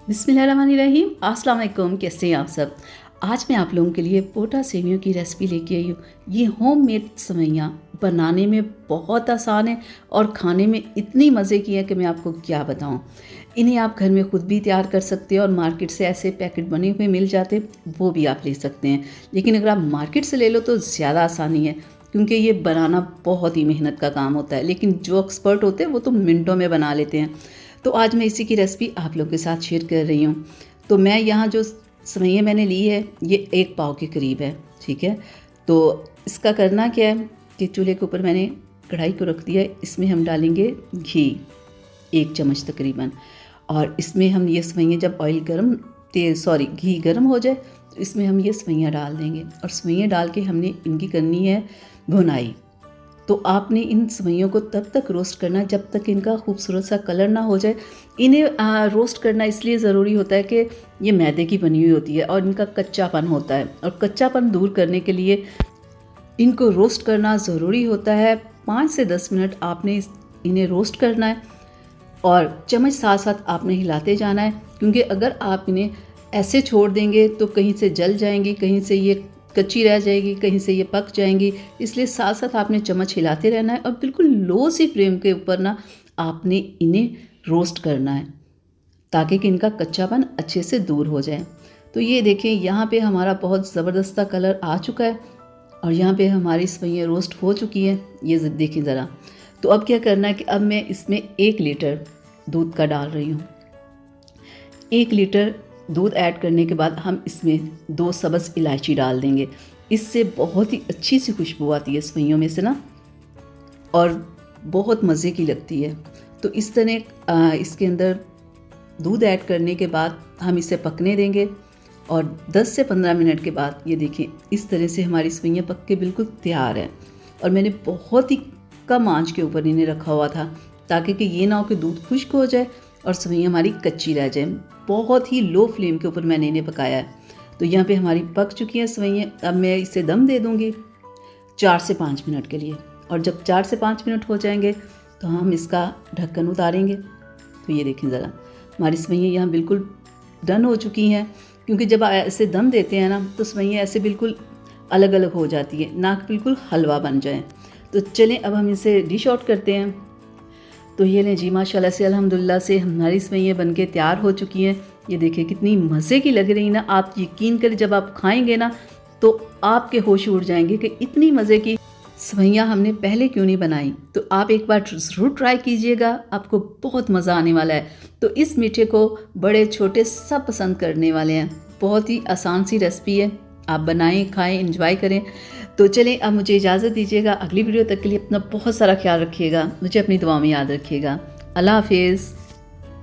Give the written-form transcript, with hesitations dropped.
बिस्मिल्लाहिर्रहमानिर्रहीम। अस्सलाम वालेकुम। कैसे हैं आप सब। आज मैं आप लोगों के लिए पोटा सेवियों की रेसिपी लेके आई हूँ। ये होममेड सेवइयाँ बनाने में बहुत आसान है और खाने में इतनी मज़े की है कि मैं आपको क्या बताऊँ। इन्हें आप घर में ख़ुद भी तैयार कर सकते हैं और मार्केट से ऐसे पैकेट बने हुए मिल जाते, वो भी आप ले सकते हैं। लेकिन अगर आप मार्केट से ले लो तो ज़्यादा आसानी है, क्योंकि ये बनाना बहुत ही मेहनत का काम होता है। लेकिन जो एक्सपर्ट होते हैं वो तो मिनटों में बना लेते हैं। तो आज मैं इसी की रेसिपी आप लोगों के साथ शेयर कर रही हूँ। तो मैं यहाँ जो सेवइयाँ मैंने ली है ये 1 पाव के करीब है, ठीक है। तो इसका करना क्या है कि चूल्हे के ऊपर मैंने कढ़ाई को रख दिया है। इसमें हम डालेंगे घी 1 चम्मच तकरीबन, और इसमें हम ये सेवइयाँ जब घी गर्म हो जाए तो इसमें हम ये सेवइयाँ डाल देंगे। और सेवइयाँ डाल के हमने इनकी करनी है भुनाई। तो आपने इन सेवइयों को तब तक रोस्ट करना है जब तक इनका खूबसूरत सा कलर ना हो जाए। इन्हें रोस्ट करना इसलिए ज़रूरी होता है कि ये मैदे की बनी हुई होती है और इनका कच्चापन होता है, और कच्चापन दूर करने के लिए इनको रोस्ट करना ज़रूरी होता है। 5 से 10 मिनट आपने इन्हें रोस्ट करना है और चम्मच साथ साथ आपने हिलाते जाना है, क्योंकि अगर आप इन्हें ऐसे छोड़ देंगे तो कहीं से जल जाएंगी, कहीं से ये कच्ची रह जाएगी, कहीं से ये पक जाएंगी। इसलिए साथ साथ आपने चम्मच हिलाते रहना है और बिल्कुल लो सी फ्लेम के ऊपर ना आपने इन्हें रोस्ट करना है, ताकि कि इनका कच्चापन अच्छे से दूर हो जाए। तो ये देखें, यहाँ पे हमारा बहुत ज़बरदस्त कलर आ चुका है और यहाँ पे हमारी सेवइयाँ रोस्ट हो चुकी हैं। ये देखें ज़रा। तो अब क्या करना है कि अब मैं इसमें 1 लीटर दूध का डाल रही हूँ। 1 लीटर दूध ऐड करने के बाद हम इसमें 2 सब्ज़ इलायची डाल देंगे। इससे बहुत ही अच्छी सी खुशबू आती है सेवइयों में से ना, और बहुत मज़े की लगती है। तो इस तरह इसके अंदर दूध ऐड करने के बाद हम इसे पकने देंगे, और 10 से 15 मिनट के बाद ये देखें इस तरह से हमारी सेवइयाँ पक के बिल्कुल तैयार है। और मैंने बहुत ही कम आंच के ऊपर इन्हें रखा हुआ था, ताकि कि ये ना हो कि दूध खुश्क हो जाए और सेवइयाँ हमारी कच्ची रह जाए। बहुत ही लो फ्लेम के ऊपर मैंने इन्हें पकाया है। तो यहाँ पे हमारी पक चुकी हैं सेवइयाँ। अब मैं इसे दम दे दूँगी 4 से 5 मिनट के लिए, और जब 4 से 5 मिनट हो जाएंगे तो हम इसका ढक्कन उतारेंगे। तो ये देखें ज़रा, हमारी सेवइयाँ यहाँ बिल्कुल डन हो चुकी हैं, क्योंकि जब ऐसे दम देते हैं ना तो सेवइयाँ ऐसे बिल्कुल अलग अलग हो जाती है, ना बिल्कुल हलवा बन जाए। तो चलें अब हम इसे डिश आउट करते हैं। तो ये लें जी, माशाल्लाह से अल्हम्दुलिल्लाह से हमारी सेवइयाँ बनके तैयार हो चुकी हैं। ये देखिए कितनी मज़े की लग रही ना। आप यकीन करें, जब आप खाएंगे ना तो आपके होश उड़ जाएंगे कि इतनी मज़े की सेवइयाँ हमने पहले क्यों नहीं बनाई। तो आप एक बार ज़रूर ट्राई कीजिएगा, आपको बहुत मज़ा आने वाला है। तो इस मीठे को बड़े छोटे सब पसंद करने वाले हैं। बहुत ही आसान सी रेसिपी है, आप बनाएं, खाएं, एंजॉय करें। तो चलें अब मुझे इजाज़त दीजिएगा। अगली वीडियो तक के लिए अपना बहुत सारा ख्याल रखिएगा, मुझे अपनी दुआ में याद रखिएगा। अल्लाह हाफिज़।